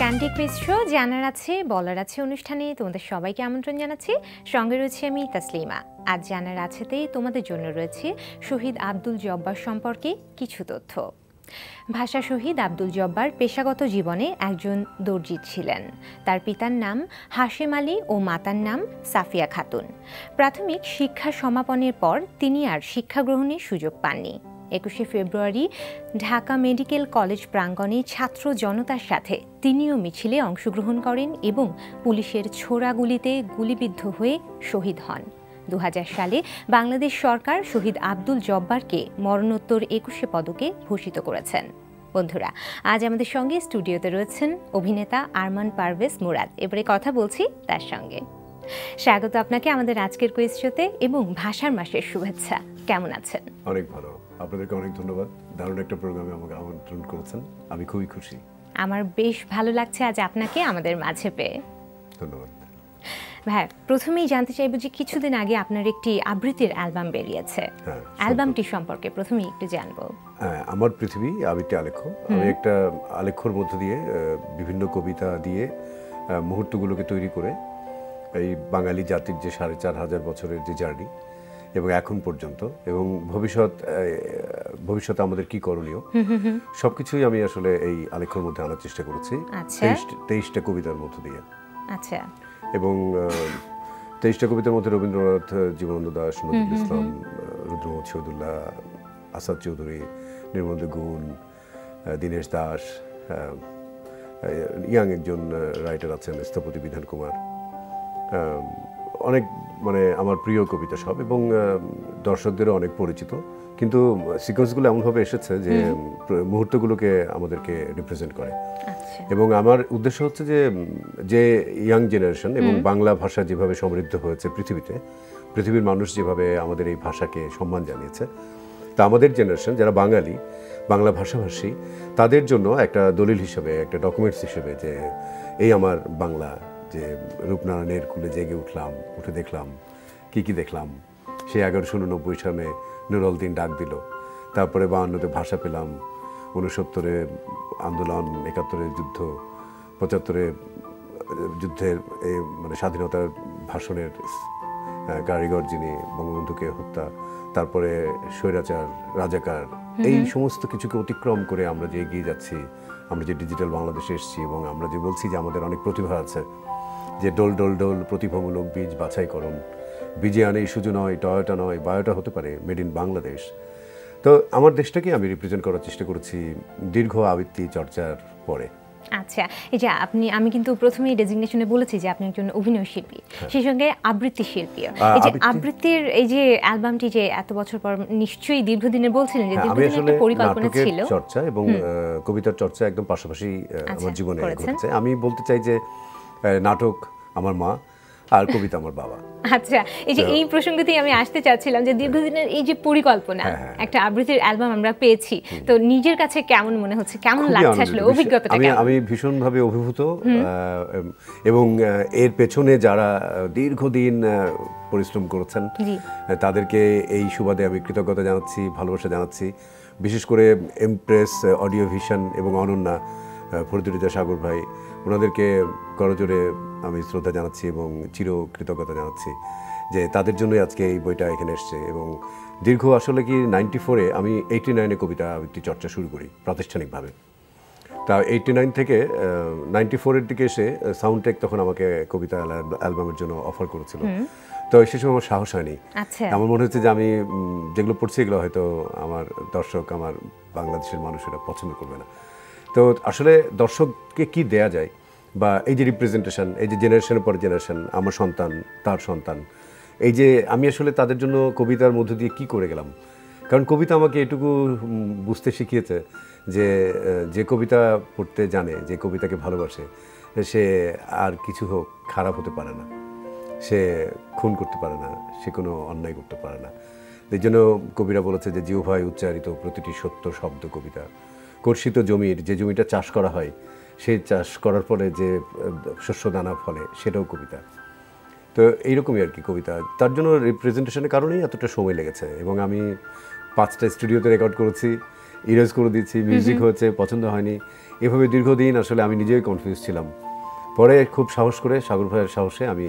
Candy quiz show জানার আছে বলার আছে অনুষ্ঠানে তোমাদের সবাইকে আমন্ত্রণ জানাচ্ছি। সঙ্গে রয়েছে আমি তাসলিমা। আজ জানার আছেতেই তোমাদের জন্য রয়েছে শহীদ আব্দুল জব্বার সম্পর্কে কিছু তথ্য। ভাষা শহীদ আব্দুল জব্বার পেশাগত জীবনে একজন দর্জি ছিলেন। তার পিতার নাম হাশেম আলী ও মাতার নাম সাফিয়া খাতুন। প্রাথমিক শিক্ষা সমাপনের পর তিনি আর শিক্ষা গ্রহণের সুযোগ পাননি। 21শে ফেব্রুয়ারি ঢাকা মেডিকেল কলেজ প্রাঙ্গণে ছাত্র জনতার সাথে তিনিও মিছিলে অংশগ্রহণ করেন এবং পুলিশের ছোড়া গুলিতে গুলিবিদ্ধ হয়ে শহীদ হন। 2000 সালে বাংলাদেশ সরকার শহীদ আব্দুল জব্বারকে মরণোত্তর 21শে পদকে ভূষিত করেছেন। বন্ধুরা, আজ আমাদের সঙ্গে স্টুডিওতে রয়েছেন অভিনেতা আরমান পারভেজ মুরাদ। এবারে কথা বলছি তার সঙ্গে। স্বাগত আপনাকে আমাদের আজকের কুইজ শোতে এবং ভাষার মাসের শুভেচ্ছা। কেমন আছেন? অনেক ভালো, আপনাদেরকে অনেক ধন্যবাদ। দারুণ একটা প্রোগ্রামে আমাকে আমন্ত্রণ করেছেন, আমি খুবই খুশি। আমার বেশ ভালো লাগছে আজ আপনাকে আমাদের মাঝে পেয়ে। ধন্যবাদ। ভাই, প্রথমেই জানতে চাইব যে কিছুদিন আগে আপনার একটি আবৃত্তির অ্যালবাম বেরিয়েছে। অ্যালবামটি সম্পর্কে প্রথমেই একটু জানবো। আমার পৃথিবী আবৃত্তি আলেখ্য। আমি একটা আলেখ্যর মধ্য দিয়ে বিভিন্ন কবিতা দিয়ে মুহূর্তগুলোকে তৈরি করে এই বাঙালি জাতির যে 4500 বছরের যে জার্নি এবং এখন পর্যন্ত এবং ভবিষ্যতে আমাদের কি করণীয় সবকিছুই আমি আসলে এই আলেখ্যর মধ্যে আনার চেষ্টা করেছি। 23টা কবিতার মধ্য দিয়ে। আচ্ছা। এবং 23টা কবিতার মধ্যে রবীন্দ্রনাথ, জীবনানন্দ দাশ, নজরুল ইসলাম, রুদ্রনাথ চৌধুরী, আসাদ চৌধুরী, নির্মলেন্দু গুণ, দীনেশ দাস, ইয়াং একজন রাইটার আছেন স্থপতি বিধান কুমার, অনেক আমার প্রিয় কবিতা সব এবং দর্শকদেরও অনেক পরিচিত। কিন্তু সিকোয়েন্সগুলো এমনভাবে এসেছে যে মুহূর্তগুলোকে আমাদেরকে রিপ্রেজেন্ট করে। এবং আমার উদ্দেশ্য হচ্ছে যে ইয়াং জেনারেশন এবং বাংলা ভাষা যেভাবে সমৃদ্ধ হয়েছে পৃথিবীর মানুষ যেভাবে আমাদের এই ভাষাকে সম্মান জানিয়েছে, তা আমাদের জেনারেশন যারা বাংলা ভাষাভাষী তাদের জন্য একটা দলিল হিসেবে, একটা ডকুমেন্টস হিসেবে যে এই আমার বাংলা, যে রূপনারায়ণের কুলে জেগে উঠে দেখলাম কি দেখলাম। সেই 1189 সালে নুরুল দিন ডাক দিল, তারপরে 52-তে ভাষা পেলাম, 69-এ আন্দোলন, 71-এ যুদ্ধ, 75-এ যুদ্ধের স্বাধীনতার ভাষণের কারিগর যিনি, বঙ্গবন্ধুকে হত্যা, তারপরে স্বৈরাচার, রাজাকার, এই সমস্ত কিছুকে অতিক্রম করে আমরা যে এগিয়ে যাচ্ছি, আমরা যে ডিজিটাল বাংলাদেশে এসেছি এবং আমরা যে বলছি যে আমাদের অনেক প্রতিভা আছে, যে ডোল ডোল ডোল প্রতিভামূলক বীজ বাছাইকরণ, বীজে আনে সুজু নয়, টয়োটা নয়, বায়োটা হতে পারে মেড ইন বাংলাদেশ। তো আমার দেশটাকে আমি রিপ্রেজেন্ট করার চেষ্টা করেছি দীর্ঘ আবৃত্তি চর্চার পরে। আচ্ছা, এই যে আমি কিন্তু প্রথমেই ডেজিগনেশনে বলেছি যে আপনি একজন অভিনয় শিল্পী, সেই সঙ্গে আবৃত্তি শিল্পী। এই যে আবৃত্তির এই যে অ্যালবামটি যে এত বছর পর নিশ্চয়ই দীর্ঘদিনের বলছিলেন যে দীর্ঘদিনের একটা পরিকল্পনা ছিল। চর্চা এবং কবিতার চর্চা একদম পাশাপাশি আমার জীবনে ঘটেছে। আমি বলতে চাই যে নাটক আমার মা আর কবিতা আমার বাবা। আচ্ছা, এই যে এই প্রসঙ্গতেই আমি আসতে চাচ্ছিলাম যে দীর্ঘদিনের এই যে পরিকল্পনা, একটা আবৃত্তির অ্যালবাম আমরা পেয়েছি, তো নিজের কাছে কেমন মনে হচ্ছে, কেমন লাগছে আসলে, অভিজ্ঞতাটা কেমন? আমি ভীষণভাবে অভিভূত এবং এর পেছনে যারা দীর্ঘদিন পরিশ্রম করেছেন তাদেরকে এই সুবাদে আমি কৃতজ্ঞতা জানাচ্ছি, ভালোবাসা জানাচ্ছি। বিশেষ করে এমপ্রেস অডিও ভিশন এবং অনন্যা, ফরিদুরিজা সাগর ভাই, ওনাদেরকে করজোরে আমি শ্রদ্ধা জানাচ্ছি এবং চির কৃতজ্ঞতা জানাচ্ছি যে তাদের জন্যই আজকে এই বইটা এখানে এসছে। এবং দীর্ঘ আসলে কি 94-এ আমি 89-এ কবিতা আবৃত্তি চর্চা শুরু করি প্রাতিষ্ঠানিকভাবে। তা 89 থেকে 94-এর দিকে এসে সাউন্ডটেক তখন আমাকে কবিতা অ্যালবামের জন্য অফার করেছিল। তো সে সময় আমার সাহস হয়নি। আমার মনে হচ্ছে যে আমি যেগুলো পড়ছি এগুলো হয়তো আমার দর্শক, আমার বাংলাদেশের মানুষেরা পছন্দ করবে না। তো আসলে দর্শককে কি দেয়া যায়, বা এই যে রিপ্রেজেন্টেশন, এই যে জেনারেশনের পর জেনারেশন, আমার সন্তান, তার সন্তান, এই যে আমি আসলে তাদের জন্য কবিতার মধ্য দিয়ে কি করে গেলাম। কারণ কবিতা আমাকে এটুকু বুঝতে শিখিয়েছে যে কবিতা পড়তে জানে, যে কবিতাকে ভালোবাসে, সে আর কিছু হোক খারাপ হতে পারে না, সে খুন করতে পারে না, সে কোনো অন্যায় করতে পারে না। এই জন্য কবিরা বলেছে যে জিহ্বায় উচ্চারিত প্রতিটি সত্য শব্দ কবিতা। কর্ষিত জমির যে জমিটা চাষ করা হয়, সেই চাষ করার পরে যে শস্য দানা ফলে, সেটাও কবিতা। তো এইরকমই আর কি কবিতা। তার জন্য রিপ্রেজেন্টেশনের কারণেই এতটা সময় লেগেছে এবং আমি 5টা স্টুডিওতে রেকর্ড করেছি ইরেজ করে দিচ্ছি, মিউজিক হচ্ছে পছন্দ হয়নি, এভাবে দীর্ঘদিন আসলে আমি নিজেই কনফিউজ ছিলাম। পরে খুব সাহস করে সাগর ভাইয়ের সাহসে আমি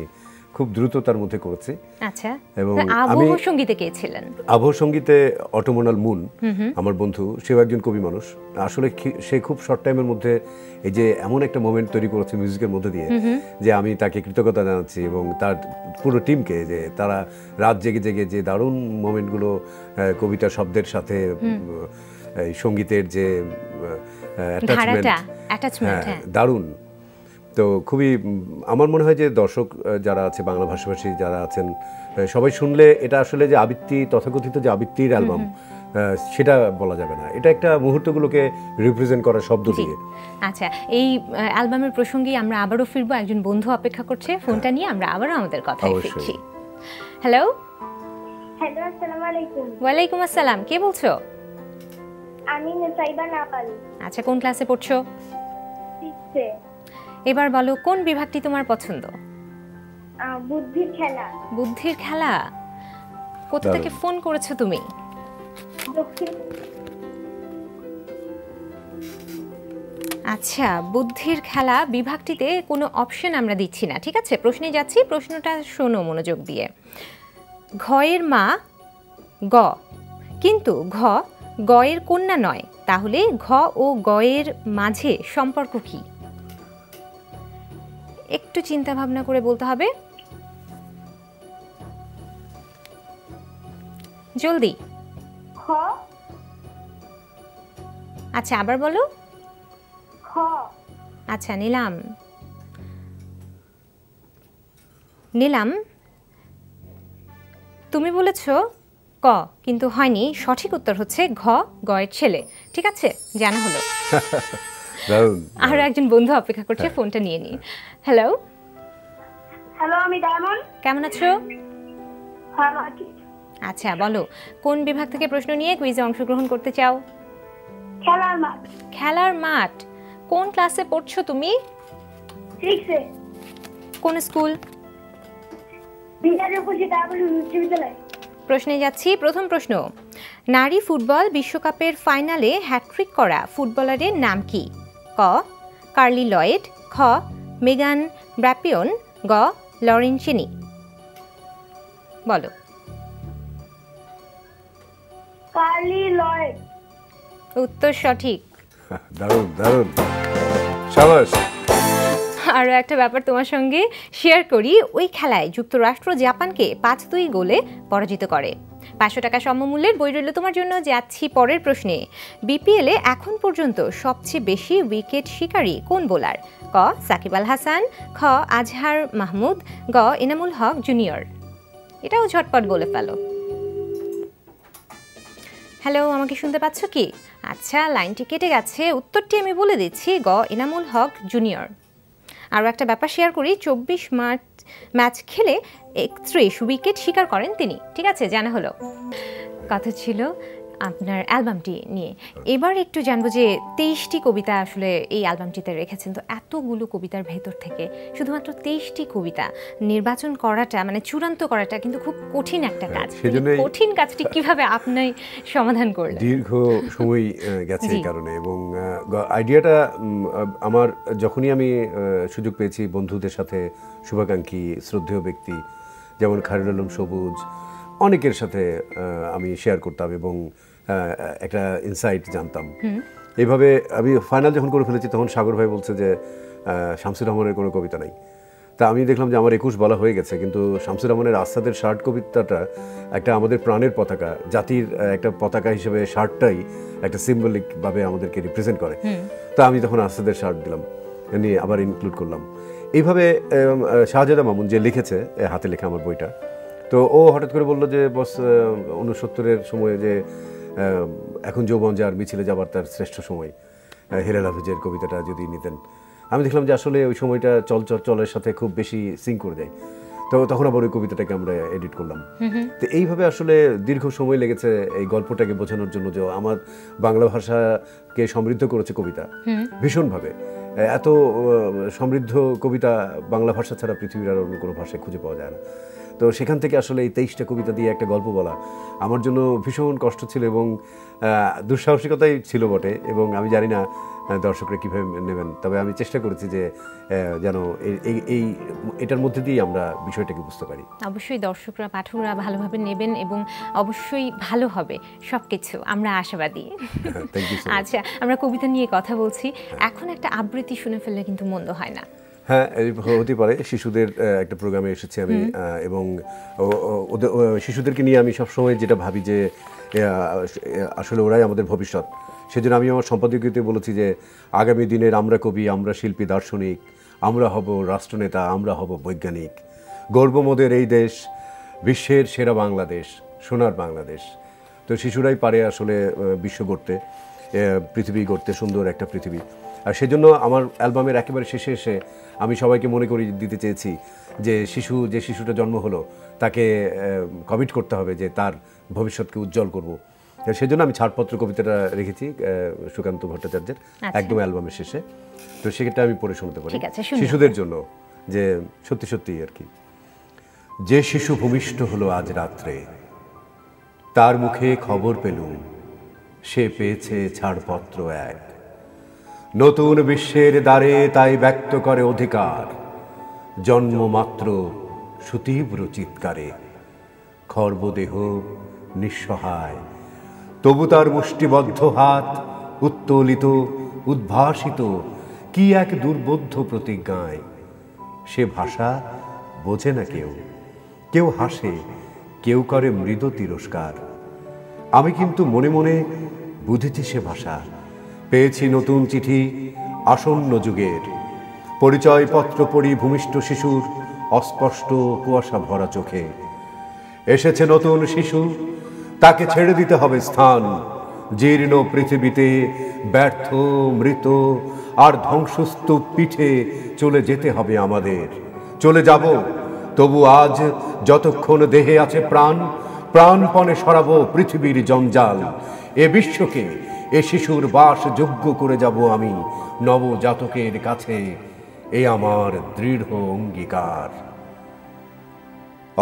খুব দ্রুততার মধ্যে করেছি। আচ্ছা, এবং আবহ সঙ্গীতে কে ছিলেন? আবহ সঙ্গীতে অটোমোনাল মুন, আমার বন্ধু, সেও একজন কবি মানুষ। আসলে সে খুব শর্ট টাইমের মধ্যে এই যে এমন একটা মোমেন্ট তৈরি করেছে মিউজিকের মধ্যে দিয়ে, যে আমি তাকে কৃতজ্ঞতা জানাচ্ছি এবং তার পুরো টিমকে, যে তারা রাত জেগে জেগে যে দারুণ মোমেন্টগুলো কবিতার শব্দের সাথে এই সঙ্গীতের যে অ্যাটাচমেন্ট, দারুণ। তো খুবই আমার মনে হয় যে দর্শক যারা আছে, বাংলা ভাষাভাষী যারা আছেন, সবাই শুনলে এটা আসলে যে আবৃত্তি, তথাকথিত যে আবৃত্তির অ্যালবাম, সেটা বলা যাবে না। এটা একটা মুহূর্তগুলোকে রিপ্রেজেন্ট করা শব্দ দিয়ে। আচ্ছা, এই অ্যালবামের প্রসঙ্গে আমরা আবারও ফিরবো। একজন বন্ধু অপেক্ষা করছে, ফোনটা নিয়ে আমরা আবারও আমাদের কথায় ফিরছি। হ্যালো। হ্যালো, আসসালামু আলাইকুম। ওয়ালাইকুম আসসালাম, কে বলছো? আমি নুসাইবা নাওয়াল। আচ্ছা, কোন ক্লাসে পড়ছো? 6 এ। এবার বলো, কোন বিভাগটি তোমার পছন্দ? বুদ্ধির খেলা। বুদ্ধির খেলা। কোথা থেকে ফোন করেছো তুমি? আচ্ছা, বুদ্ধির খেলা বিভাগটিতে কোনো অপশন আমরা দিচ্ছি না, ঠিক আছে? প্রশ্নে যাচ্ছি, প্রশ্নটা শোনো মনোযোগ দিয়ে। ঘয়ের মা গ, কিন্তু ঘ গয়ের কন্যা নয়, তাহলে ঘ ও গয়ের মাঝে সম্পর্ক কি? একটু চিন্তা ভাবনা করে বলতে হবে, জলদি। খ। আচ্ছা, আবার বলো। খ। আচ্ছা, নিলাম নিলাম তুমি বলেছ ক, কিন্তু হয়নি। সঠিক উত্তর হচ্ছে ঘ, গয়ের ছেলে। ঠিক আছে, জানা হলো। আরো একজন বন্ধু অপেক্ষা করছে, ফোনটা নিয়ে নি। হ্যালো। হ্যালো, আমি ডায়মন্ড। কেমন আছো? ভালো আছি। আচ্ছা, বলো, কোন বিভাগ থেকে প্রশ্ন নিয়ে কুইজে অংশগ্রহণ করতে চাও? খেলার মাঠ। খেলার মাঠ। কোন ক্লাসে পড়ছো তুমি? 6 এ। কোন স্কুল? বিদ্যালয়। প্রশ্নে যাচ্ছি। প্রথম প্রশ্ন, নারী ফুটবল বিশ্বকাপের ফাইনালে হ্যাট্রিক করা ফুটবলারের নাম কি? ক কার্লি লয়েড, খ মেগান ব্র্যাপিয়ন, গ লরেন চেনি। বলো। Carli Lloyd. উত্তর সঠিক। দারুণ দারুণ, শাবাশ। আরও একটা ব্যাপার তোমার সঙ্গে শেয়ার করি। ওই খেলায় যুক্তরাষ্ট্র জাপানকে 5-2 গোলে পরাজিত করে। 500 টাকা সমমূল্যের বই রইল তোমার জন্য। যাচ্ছি পরের প্রশ্নে। বিপিএলে এখন পর্যন্ত সবচেয়ে বেশি উইকেট শিকারী কোন বোলার? ক সাকিব আল হাসান, খ আজহার মাহমুদ, গ এনামুল হক জুনিয়র। এটাও ঝটপট বলে ফেলো। হ্যালো, আমাকে শুনতে পাচ্ছ কি? আচ্ছা, লাইনটি কেটে গেছে। উত্তরটি আমি বলে দিচ্ছি, গ এনামুল হক জুনিয়র। আরও একটা ব্যাপার শেয়ার করি। 24 মার্চ ম্যাচ খেলে 31 উইকেট শিকার করেন তিনি। ঠিক আছে, জানা হলো। কথা ছিল আপনার অ্যালবামটি নিয়ে। এবার একটু জানবো যে 23টি কবিতা আসলে এই অ্যালবামটিতে রেখেছেন। তো এতগুলো কবিতার ভেতর থেকে শুধুমাত্র 23টি কবিতা নির্বাচন করাটা, মানে চূড়ান্ত করাটা কিন্তু খুব কঠিন একটা কাজ। কঠিন কাজটি কিভাবে আপনি সমাধান করলেন? দীর্ঘ সময় গেছে এই কারণে, এবং আইডিয়াটা আমার যখনই আমি সুযোগ পেয়েছি বন্ধুদের সাথে, শুভাকাঙ্ক্ষী শ্রদ্ধেয় ব্যক্তি যেমন খায়রুল আলম সবুজ, অনেকের সাথে আমি শেয়ার করতাম এবং একটা ইনসাইট জানতাম। এইভাবে আমি ফাইনাল যখন করে ফেলেছি, তখন সাগর ভাই বলছে যে শামসুর রহমানের কোনো কবিতা নাই। তা আমি দেখলাম যে আমার 21 বলা হয়ে গেছে, কিন্তু শামসুর রহমানের আসাদের শার্ট কবিতাটা একটা আমাদের প্রাণের পতাকা, জাতির একটা পতাকা হিসেবে শার্টটাই একটা সিম্বলিকভাবে আমাদেরকে রিপ্রেজেন্ট করে। তা আমি তখন আসাদের শার্ট দিলাম, নিয়ে আবার ইনক্লুড করলাম। এইভাবে শাহজাদা মামুন যে লিখেছে, হাতে লেখা আমার বইটা, তো ও হঠাৎ করে বললো যে বস 69-এর সময়ে যে এখন যৌবন যার মিছিলে যাবার তার শ্রেষ্ঠ সময়, হেলাল হাফিজের কবিতাটা যদি নিতেন। আমি দেখলাম যে আসলে ওই সময়টা চলের সাথে খুব বেশি সিঙ্ক করে যায়। তো তখন আবার ওই কবিতাটাকে আমরা এডিট করলাম। তো এইভাবে আসলে দীর্ঘ সময় লেগেছে এই গল্পটাকে বোঝানোর জন্য যে আমার বাংলা ভাষাকে সমৃদ্ধ করেছে কবিতা ভীষণভাবে। এত সমৃদ্ধ কবিতা বাংলা ভাষা ছাড়া পৃথিবীর আর অন্য কোনো ভাষায় খুঁজে পাওয়া যায় না। তো তো সেখান থেকে আসলে এই 23টা কবিতা দিয়ে একটা গল্প বলা আমার জন্য ভীষণ কষ্ট ছিল এবং দুঃসাহসিকতাই ছিল বটে, এবং আমি জানি না দর্শকরা কীভাবে নেবেন, তবে আমি চেষ্টা করেছি যে যেন এটার মধ্যে দিয়ে আমরা বিষয়টাকে বুঝতে পারি। অবশ্যই দর্শকরা পাঠকরা ভালোভাবে নেবেন এবং অবশ্যই ভালো হবে সব কিছু, আমরা আশাবাদী। আচ্ছা, আমরা কবিতা নিয়ে কথা বলছি, এখন একটা আবৃত্তি শুনে ফেললে কিন্তু মন্দ হয় না। হ্যাঁ, হতে পারে। শিশুদের একটা প্রোগ্রামে এসেছি আমি, এবং ওদের শিশুদেরকে নিয়ে আমি সবসময় যেটা ভাবি যে আসলে ওরাই আমাদের ভবিষ্যৎ। সেজন্য আমি আমার সম্পাদকীয়তে বলেছি যে আগামী দিনের আমরা কবি, আমরা শিল্পী, দার্শনিক, আমরা হব রাষ্ট্রনেতা, আমরা হব বৈজ্ঞানিক। গর্বমোদের এই দেশ, বিশ্বের সেরা বাংলাদেশ, সোনার বাংলাদেশ। তো শিশুরাই পারে আসলে বিশ্ব গড়তে, পৃথিবী গড়তে, সুন্দর একটা পৃথিবী। আর সেজন্য আমার অ্যালবামের একেবারে শেষে এসে আমি সবাইকে মনে করিয়ে দিতে চেয়েছি যে যে শিশুটা জন্ম হলো তাকে কমিট করতে হবে যে তার ভবিষ্যৎকে উজ্জ্বল করব। সেজন্য আমি ছাড়পত্র কবিতাটা রেখেছি সুকান্ত ভট্টাচার্যের একদম অ্যালবামের শেষে। তো সেটা আমি পড়ে শোনাতে পারি শিশুদের জন্য, যে সত্যি সত্যি আর কি। যে শিশু ভূমিষ্ঠ হলো আজ রাত্রে, তার মুখে খবর পেলুম সে পেয়েছে ছাড়পত্র এক। নতুন বিশ্বের দ্বারে তাই ব্যক্ত করে অধিকার, জন্মমাত্র সুতীব্র চিৎকারে। খর্বদেহ নিঃসহায়, তবু তার মুষ্টিবদ্ধ হাত উত্তোলিত, উদ্ভাসিত কি এক দুর্বোধ্য প্রতিজ্ঞায়। সে ভাষা বোঝে না কেউ, কেউ হাসে, কেউ করে মৃদু তিরস্কার। আমি কিন্তু মনে মনে বুঝেছি সে ভাষা। পেয়েছি নতুন চিঠি আসন্ন যুগের, পরিচয়পত্র পড়ি ভূমিষ্ঠ শিশুর অস্পষ্ট কুয়াশা ভরা চোখে। এসেছে নতুন শিশু, তাকে ছেড়ে দিতে হবে স্থান। জীর্ণ পৃথিবীতে ব্যর্থ, মৃত আর ধ্বংসস্তূপ পিঠে চলে যেতে হবে আমাদের। চলে যাব, তবু আজ যতক্ষণ দেহে আছে প্রাণ, প্রাণপণে সরাবো পৃথিবীর জঞ্জাল। এ বিশ্বকে এ শিশুর বাস যোগ্য করে যাব আমি নবজাতকের কাছে, এ আমার দৃঢ় অঙ্গীকার।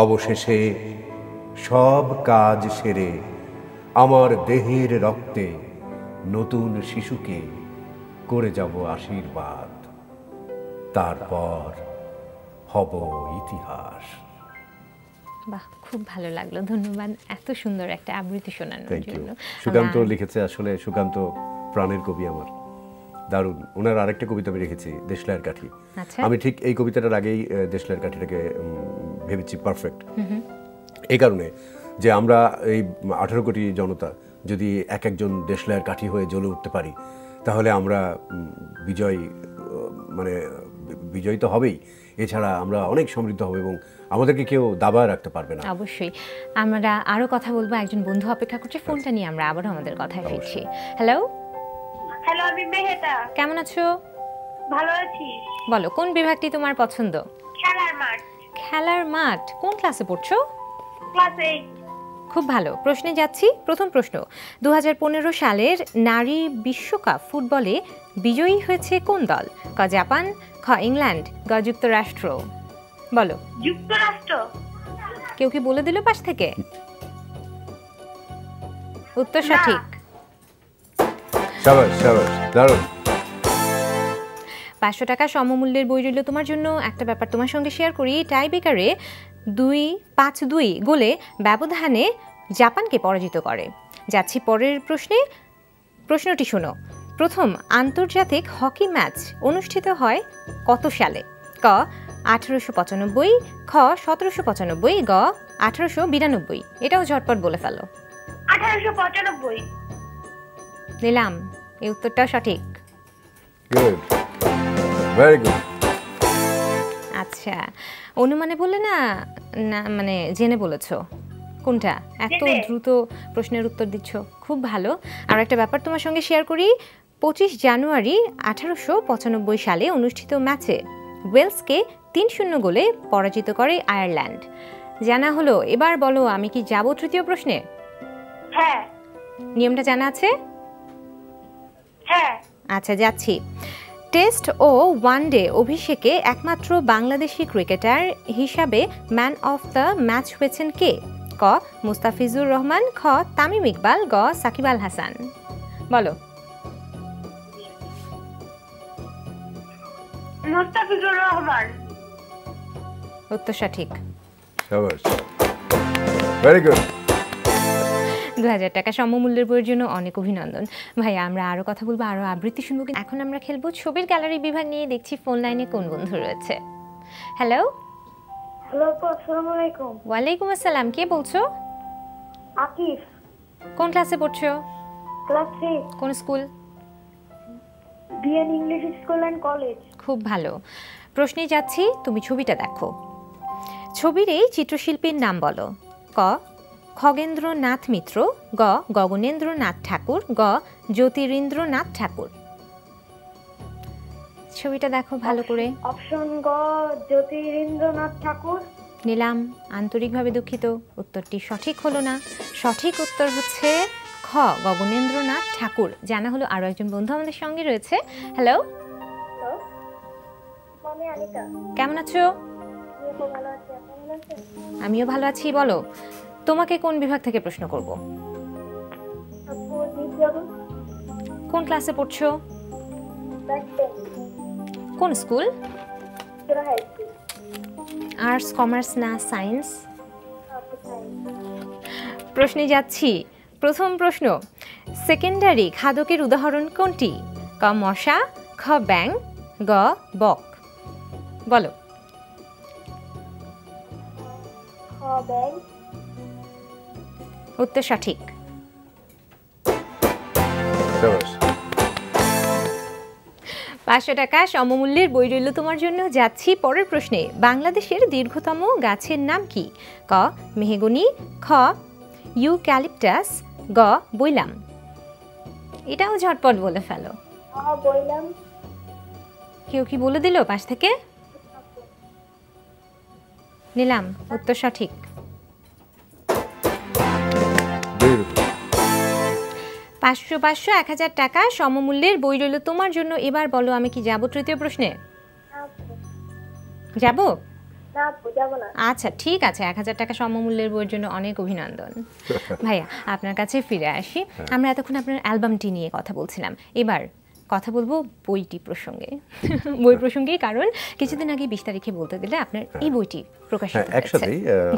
অবশেষে সব কাজ সেরে আমার দেহের রক্তে নতুন শিশুকে করে যাব আশীর্বাদ। তারপর হব ইতিহাস। বাহ, খুব ভালো লাগলো, ধন্যবাদ এত সুন্দর একটা আবৃত্তি শোনানোর জন্য। সুকান্ত লিখেছে, আসলে সুকান্ত প্রাণের কবি আমার, দারুণ। ওনার আরেকটা কবিতা আমি রেখেছি, দেশলাইয়ের কাঠি। আমি ঠিক এই কবিতাটার আগেই দেশলাইয়ের কাঠিটাকে ভেবেছি পারফেক্ট, এই কারণে যে আমরা এই 18 কোটি জনতা যদি এক একজন দেশলাইয়ের কাঠি হয়ে জ্বলে উঠতে পারি, তাহলে আমরা বিজয়ী তো হবেই, এছাড়া আমরা অনেক সমৃদ্ধ হব এবং আমাদেরকে কেউ দাবায় রাখতে পারবে না। অবশ্যই আমরা আরো কথা বলবো, একজন বন্ধু অপেক্ষা করছে, ফোনটা নিয়ে আমরা আবারও আমাদের কথায় ফিরছি। হ্যালো হ্যালো, আমি মেহেতা। কেমন আছো? ভালো আছি। বলো, কোন বিভাগটি তোমার পছন্দ? খেলার মাঠ। খেলার মাঠ। কোন ক্লাসে পড়ছো? ক্লাস 8। খুব ভালো, প্রশ্নে যাচ্ছি। প্রথম প্রশ্ন, 2015 সালের নারী বিশ্বকাপ ফুটবলে বিজয়ী হয়েছে কোন দল? ক জাপান, খ ইংল্যান্ড, গ যুক্তরাষ্ট্র। বলো। যুক্তরাষ্ট্র। কেউ কি বলে দিল পাশ থেকে? উত্তর সঠিক। শাবাশ শাবাশ, দারুণ। 500 টাকা সমমূল্যের বই রইল তোমার জন্য। একটা ব্যাপার তোমার সঙ্গে শেয়ার করি, টাই ব্রেকারে 5-2 গোলে ব্যবধানে জাপানকে পরাজিত করে। যাচ্ছি পরের প্রশ্নে। প্রশ্নটি শোনো, প্রথম আন্তর্জাতিক হকি ম্যাচ অনুষ্ঠিত হয় কত সালে? ক 1895, খ 1795, গ 1892। এটাও ঝটপট বলে ফেলো। 1895। নিলাম, এই উত্তরটাও সঠিক। Good, very good. আচ্ছা, অনুমানে বললে না মানে জেনে বলেছো? কোনটা? এত দ্রুত প্রশ্নের উত্তর দিচ্ছ, খুব ভালো। আর একটা ব্যাপার তোমার সঙ্গে শেয়ার করি, 25 জানুয়ারি 1895 সালে অনুষ্ঠিত ম্যাচে ওয়েলসকে 3-0 গোলে পরাজিত করে আয়ারল্যান্ড। জানা হলো। এবার বলো, আমি কি যাব তৃতীয় প্রশ্নে? হ্যাঁ। নিয়মটা জানা আছে? হ্যাঁ। আচ্ছা, যাচ্ছি। টেস্ট ও ওয়ানডে অভিষেকে একমাত্র বাংলাদেশি ক্রিকেটার হিসাবে ম্যান অফ দ্য ম্যাচ হয়েছেন কে? ক মুস্তাফিজুর রহমান, খ তামিম ইকবাল, গ সাকিব আল হাসান। বলো। মুস্তাফিজুর রহমান। উত্তর সঠিক। শাবাশ, ভেরি গুড। 2000 টাকা সমমূল্যের বইয়ের জন্য অনেক অভিনন্দন। ভাইয়া, আমরা আরো কথা বলবো, আরো আবৃত্তি শুনবো। এখন আমরা খেলবো ছবির গ্যালারি বিভাগ নিয়ে। দেখছি ফোন লাইনে কোন বন্ধু রয়েছে। হ্যালো। হ্যালো, আসসালামু আলাইকুম। ওয়ালাইকুম আসসালাম, কে বলছো? আকিফ। কোন ক্লাসে পড়ছো? ক্লাস 3, কোন school? BN English school and college. খুব ভালো। প্রশ্নে যাচ্ছি, তুমি ছবিটা দেখো। ছবির এই চিত্রশিল্পীর নাম বলো। ক খগেন্দ্রনাথ মিত্র, গ গগনেন্দ্রনাথ ঠাকুর, গ জ্যোতিরিন্দ্রনাথ ঠাকুর। ছবিটা দেখো ভালো করে। অপশন গ জ্যোতিরিন্দ্রনাথ ঠাকুর। নিলাম, আন্তরিকভাবে দুঃখিত, উত্তরটি সঠিক হলো না। সঠিক উত্তর হচ্ছে খ গগনেন্দ্রনাথ ঠাকুর। জানা হলো। আরো একজন বন্ধু আমাদের সঙ্গে রয়েছে। হ্যালো। হ্যালো, আমি আনিকা। কেমন আছো? আমি ভালো আছি, আপনি ভালো আছেন? আমিও ভালো আছি। বলো, তোমাকে কোন বিভাগ থেকে প্রশ্ন করব? আপু জিজ্ঞাসা। কোন ক্লাসে পড়ছো? ক্লাস 10, কোন স্কুল? জোড়া হাই স্কুল। আর্টস, কমার্স না সায়েন্স? আপু সায়েন্স। প্রশ্নে যাচ্ছি। প্রথম প্রশ্ন, সেকেন্ডারি খাদকের উদাহরণ কোনটি? ক মশা, খ ব্যাং, গ বক। বলো। ব্যাং। উত্তর সঠিক। শাবাশ। 500 টাকা সমমূল্যের বই রইল তোমার জন্য। যাচ্ছি পরের প্রশ্নে। বাংলাদেশের দীর্ঘতম গাছের নাম কি? ক মেহগনি, খ ইউক্যালিপটাস, গ বৈলাম। এটাও ঝটপট বলে ফেলো। বললাম। কেউ কি বলে দিল পাশ থেকে? নিলাম, উত্তর সঠিক। 500 500 1000 টাকা সমমূল্যের বই রইল তোমার জন্য। এবার বলো, আমি কি যাব তৃতীয় প্রশ্নে? যাব? না আপু, যাব না। আচ্ছা ঠিক আছে, 1000 টাকা সমমূল্যের বইয়ের জন্য অনেক অভিনন্দন। ভাইয়া, আপনার কাছে ফিরে আসি। আমরা এতক্ষণ আপনার অ্যালবামটি নিয়ে কথা বলছিলাম। এবার কথা বলবো বইটি প্রসঙ্গে। বই প্রসঙ্গে, কারণ কিছুদিন আগে 20 তারিখে বলতে গেলে আপনার এই বইটি প্রকাশিত হয়েছে।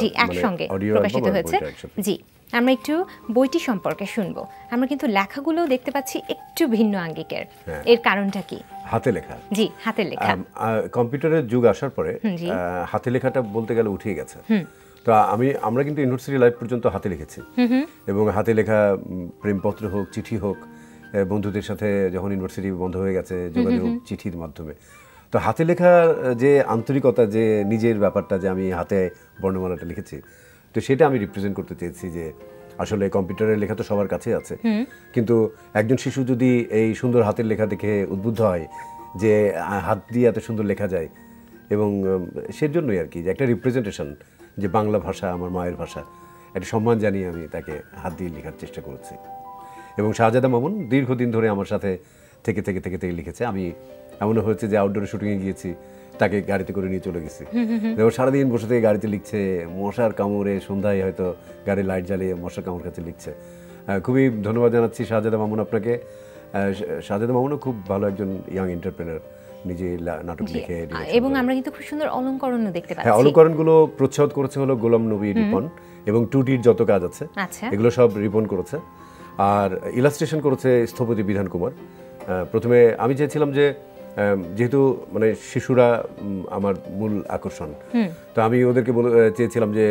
জি, একসঙ্গে প্রকাশিত হয়েছে। জি, আমরা একটু বইটি সম্পর্কে শুনবো। আমরা কিন্তু লেখাগুলো দেখতে পাচ্ছি একটু ভিন্ন আঙ্গিকের। এর কারণটা কি? হাতে লেখা। জি, হাতের লেখা। কম্পিউটারের যুগ আসার পরে হাতে লেখাটা বলতে গেলে উঠে গেছে। তো আমরা কিন্তু ইউনিভার্সিটি লাইফ পর্যন্ত হাতে লিখেছি, এবং হাতে লেখা প্রেমপত্র হোক, চিঠি হোক, বন্ধুদের সাথে যখন ইউনিভার্সিটি বন্ধ হয়ে গেছে যোগাযোগ চিঠির মাধ্যমে। তো হাতে লেখা যে আন্তরিকতা, যে নিজের ব্যাপারটা, যে আমি হাতে বর্ণমালাটা লিখেছি, তো সেটা আমি রিপ্রেজেন্ট করতে চেয়েছি। যে আসলে কম্পিউটারের লেখা তো সবার কাছে আছে, কিন্তু একজন শিশু যদি এই সুন্দর হাতের লেখা দেখে উদ্বুদ্ধ হয় যে হাত দিয়ে এত সুন্দর লেখা যায়, এবং সেজন্যই আর কি যে একটা রিপ্রেজেন্টেশন, যে বাংলা ভাষা আমার মায়ের ভাষা, একটা সম্মান জানিয়ে আমি তাকে হাত দিয়ে লেখার চেষ্টা করেছি। এবং শাহজাদা মামুন দীর্ঘদিন ধরে আমার সাথে থেকে থেকে থেকে থেকে লিখেছে। আমি এমনও হয়েছে যে আউটডোরে শুটিংয়ে গিয়েছি, তাকে গাড়িতে করে নিয়ে চলে গেছি। ও সারাদিন বসে থেকে গাড়িতে লিখছে, মশার কামড়ে সন্ধ্যায় হয়তো গাড়ির লাইট জ্বালিয়ে মশার কামড় কাছে লিখছে। খুবই ধন্যবাদ জানাচ্ছি শাহজাদা মামুন আপনাকে। শাহজাদা মামুনও খুব ভালো একজন ইয়াং এন্টারপ্রেনার, নিজে নাটক লিখে। এবং আমরা কিন্তু খুব সুন্দর অলংকরণও দেখতে পাচ্ছি। হ্যাঁ, অলংকরণগুলো প্রচ্ছদ করেছে হলো গোলাম নবী রিপন, এবং 2Dর যত কাজ আছে এগুলো সব রিপন করেছে। আর ইলাস্ট্রেশন করেছে স্থপতি বিধান কুমার। প্রথমে আমি চেয়েছিলাম যে, যেহেতু মানে শিশুরা আমার মূল আকর্ষণ, তো আমি ওদেরকে চেয়েছিলাম যে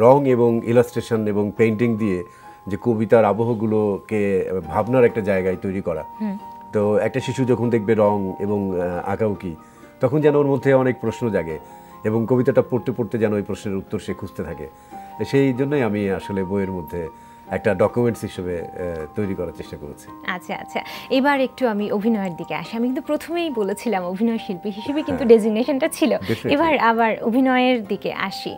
রং এবং ইলাস্ট্রেশন এবং পেইন্টিং দিয়ে যে কবিতার আবহগুলোকে ভাবনার একটা জায়গায় তৈরি করা। তো একটা শিশু যখন দেখবে রং এবং আঁকাউকি, তখন যেন ওর মধ্যে অনেক প্রশ্ন জাগে, এবং কবিতাটা পড়তে পড়তে যেন ওই প্রশ্নের উত্তর সে খুঁজতে থাকে। সেই জন্যই আমি আসলে বইয়ের মধ্যে একটা ডকুমেন্টস হিসেবে তৈরি করার চেষ্টা করেছি। আচ্ছা আচ্ছা, এবার একটু আমি অভিনয়ের দিকে আসি। আমি কিন্তু প্রথমেই বলেছিলাম অভিনয় শিল্পী হিসেবে কিন্তু ডেজিগনেশনটা ছিল। এবার আবার অভিনয়ের দিকে আসি।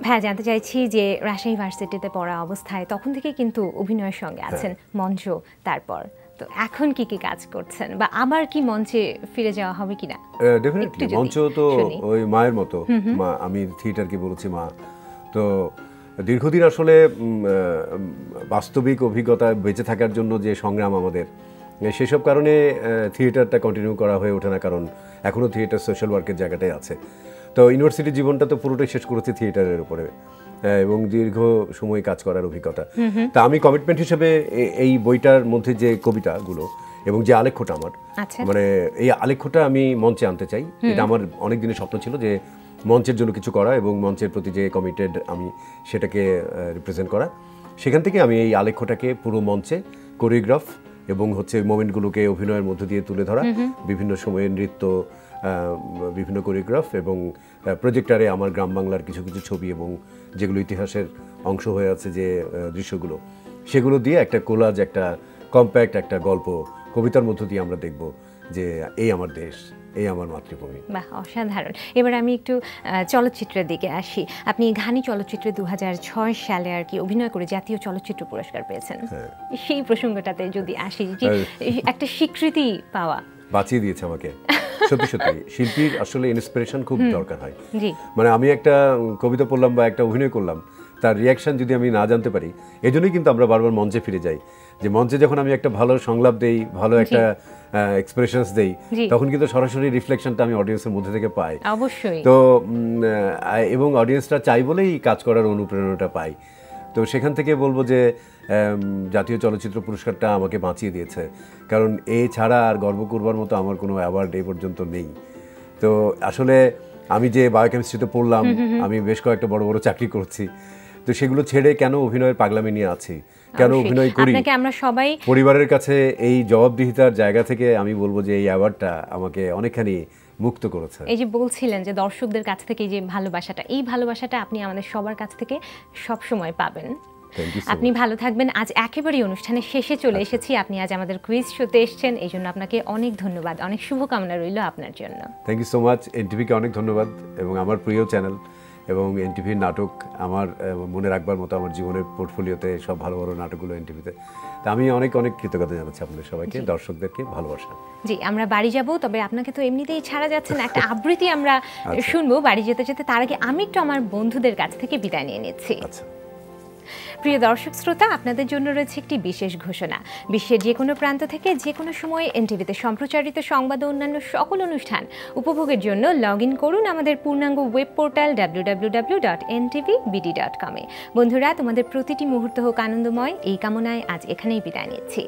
ভাইয়া, জানতে চাইছি যে রাজশাহী ভার্সিটিতে পড়া অবস্থায় তখন থেকে কিন্তু অভিনয়ের সঙ্গে আছেন, মঞ্চ, তারপর তো এখন কি কি কাজ করছেন বা আবার কি মঞ্চে ফিরে যাওয়া হবে কিনা? ডেফিনেটলি মঞ্চ তো ওই মায়ের মতো, মা, আমি থিয়েটারকে বলেছি মা। তো দীর্ঘদিন আসলে বাস্তবিক অভিজ্ঞতা বেঁচে থাকার জন্য যে সংগ্রাম আমাদের, সেসব কারণে থিয়েটারটা কন্টিনিউ করা হয়ে ওঠে না, কারণ এখনও থিয়েটার সোশ্যাল ওয়ার্কের জায়গাটাই আছে। তো ইউনিভার্সিটি জীবনটা তো পুরোটাই শেষ করেছি থিয়েটারের উপরে এবং দীর্ঘ সময় কাজ করার অভিজ্ঞতা। তা আমি কমিটমেন্ট হিসেবে এই বইটার মধ্যে যে কবিতাগুলো এবং যে আলেখ্যটা আমার, মানে এই আলেখ্যটা আমি মঞ্চে আনতে চাই। এটা আমার অনেক দিনের স্বপ্ন ছিল যে মঞ্চের জন্য কিছু করা এবং মঞ্চের প্রতি যে কমিটেড আমি সেটাকে রিপ্রেজেন্ট করা। সেখান থেকে আমি এই আলেখ্যটাকে পুরো মঞ্চে কোরিওগ্রাফ এবং হচ্ছে মোমেন্টগুলোকে অভিনয়ের মধ্য দিয়ে তুলে ধরা, বিভিন্ন সময়ে নৃত্য, বিভিন্ন কোরিওগ্রাফ এবং প্রজেক্টারে আমার গ্রাম বাংলার কিছু কিছু ছবি এবং যেগুলো ইতিহাসের অংশ হয়ে আছে যে দৃশ্যগুলো, সেগুলো দিয়ে একটা কোলাজ, একটা কম্প্যাক্ট একটা গল্প কবিতার মধ্য দিয়ে আমরা দেখব যে এই আমার দেশ, এই আমার মাতৃভূমি। বাহ, অসাধারণ। এবার আমি একটু চলচ্চিত্রের দিকে আসি। আপনি ঘানি চলচ্চিত্রে 2006 সালে আর কি অভিনয় করে জাতীয় চলচ্চিত্র পুরস্কার পেয়েছেন। সেই প্রসঙ্গটাতে যদি আসি, যে একটা স্বীকৃতি পাওয়া বাঁচিয়ে দিয়েছে আমাকে। সত্যি সত্যি শিল্পীর আসলে ইন্সপিরেশন খুব দরকার হয়। মানে আমি একটা কবিতা পড়লাম বা একটা অভিনয় করলাম, তার রিয়াকশন যদি আমি না জানতে পারি, এজন্যই কিন্তু আমরা বারবার মঞ্চে ফিরে যাই। যে মঞ্চে যখন আমি একটা ভালো সংলাপ দেই, ভালো একটা এক্সপ্রেশনস দেই, তখন কিন্তু সরাসরি রিফ্লেকশনটা আমি অডিয়েন্সের মধ্যে থেকে পাই। অবশ্যই। তো এবং অডিয়েন্সটা চাই বলেই কাজ করার অনুপ্রেরণাটা পাই। তো সেখান থেকে বলবো যে জাতীয় চলচ্চিত্র পুরস্কারটা আমাকে বাঁচিয়ে দিয়েছে, কারণ এছাড়া আর গর্ব করবার মতো আমার কোনো অ্যাওয়ার্ড এই পর্যন্ত নেই। তো আসলে আমি যে বায়োকেমিস্ট্রিতে পড়লাম, আমি বেশ কয়েকটা বড় বড় চাকরি করছি, তো সেগুলো ছেড়ে কেন অভিনয়ের পাগলামি নিয়ে আছি, কেন অভিনয় করি, আমরা সবাই পরিবারের কাছে এই জবাবদিহিতার জায়গা থেকে আমি বলবো যে এই অ্যাওয়ার্ডটা আমাকে অনেকখানি মুক্ত করেছে। এই যে বলছিলেন যে দর্শকদের কাছ থেকে যে ভালোবাসাটা, এই ভালোবাসাটা আপনি আমাদের সবার কাছ থেকে সব সময় পাবেন। আপনি ভালো থাকবেন। আজ একেবারেই অনুষ্ঠানের শেষে চলে এসেছি। আপনি আজ আমাদের কুইজ শোতে এসেছেন, এই জন্য আপনাকে অনেক ধন্যবাদ, অনেক শুভকামনা রইল আপনার জন্য। Thank you so much. এনটিভিকে অনেক ধন্যবাদ এবং আমার প্রিয় চ্যানেল এবং এনটিভির নাটক আমার মনে রাখবার মতো আমার জীবনের পোর্টফোলিওতে সব ভালো ভালো নাটকগুলো এনটিভিতে। তা আমি অনেক অনেক কৃতজ্ঞতা জানাচ্ছি আপনাদের সবাইকে, দর্শকদেরকে ভালোবাসা। জি, আমরা বাড়ি যাব, তবে আপনাকে তো এমনিতেই ছাড়া যাচ্ছে না, একটা আবৃত্তি আমরা শুনবো বাড়ি যেতে যেতে। তার আগে আমি একটু আমার বন্ধুদের কাছ থেকে বিদায় নিয়ে নিচ্ছি। প্রিয় দর্শক শ্রোতা, আপনাদের জন্য রয়েছে একটি বিশেষ ঘোষণা। বিশ্বের যে কোনো প্রান্ত থেকে যে কোনো সময় এনটিভিতে সম্প্রচারিত সংবাদ ও অন্যান্য সকল অনুষ্ঠান উপভোগের জন্য লগ ইন করুন আমাদের পূর্ণাঙ্গ ওয়েব পোর্টাল www.ntvbd.com এ। বন্ধুরা, তোমাদের প্রতিটি মুহূর্ত হোক আনন্দময়, এই কামনায় আজ এখানেই বিদায় নিচ্ছি।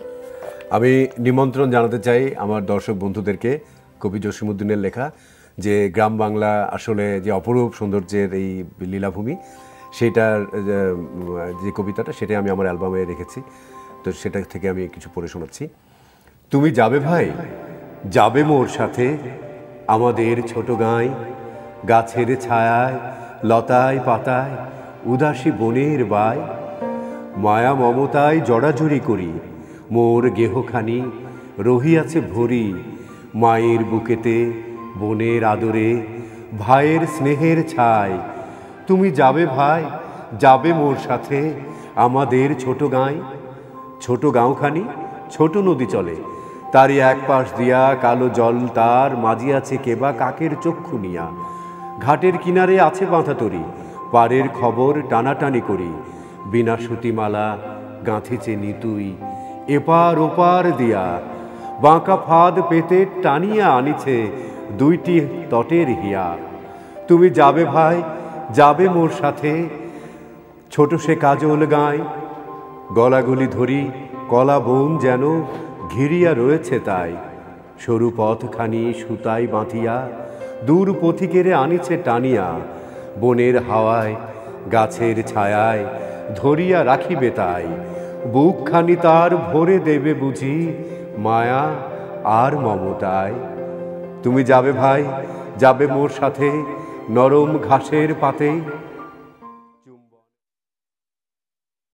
আমি নিমন্ত্রণ জানাতে চাই আমার দর্শক বন্ধুদেরকে কবি জসিমউদ্দিনের লেখা যে গ্রাম বাংলা আসলে যে অপরূপ সৌন্দর্যের এই লীলাভূমি, সেটার যে কবিতাটা সেটা আমি আমার অ্যালবামে রেখেছি। তো সেটা থেকে আমি কিছু পড়ে শোনাচ্ছি। তুমি যাবে ভাই, যাবে মোর সাথে আমাদের ছোট গাঁয়, গাছের ছায়ায় লতায় পাতায় উদাসী বনের বায়, মায়া মমতায় জড়াজড়ি করি মোর গেহখানি রহিয়াছে ভরি, মায়ের বুকেতে বোনের আদরে ভাইয়ের স্নেহের ছায়। তুমি যাবে ভাই, যাবে মোর সাথে আমাদের ছোট গাঁয়, ছোট গাঁওখানি ছোট নদী চলে, তারই এক পাশ দিয়া কালো জল তার মাঝিয়াছে কেবা কাকের চক্ষু নিয়া, ঘাটের কিনারে আছে বাঁধা তরি, পারের খবর টানাটানি করি, বিনা সুতিমালা গাঁথেছে নিতুই এপার ওপার দিয়া, বাঁকা ফাঁদ পেতে টানিয়া আনিছে দুইটি তটের হিয়া। তুমি যাবে ভাই, যাবে মোর সাথে ছোট সে কাজল গায়, গলাগলি ধরি কলা বন যেন ঘিরিয়া রয়েছে তাই, সরু পথখানি সুতায় বাঁধিয়া দূর পথিকেরে আনিছে টানিয়া, বনের হাওয়ায় গাছের ছায়ায় ধরিয়া রাখিবে তাই, বুকখানি তার ভরে দেবে বুঝি মায়া আর মমতায়। তুমি যাবে ভাই, যাবে মোর সাথে নরম ঘাসের পাতে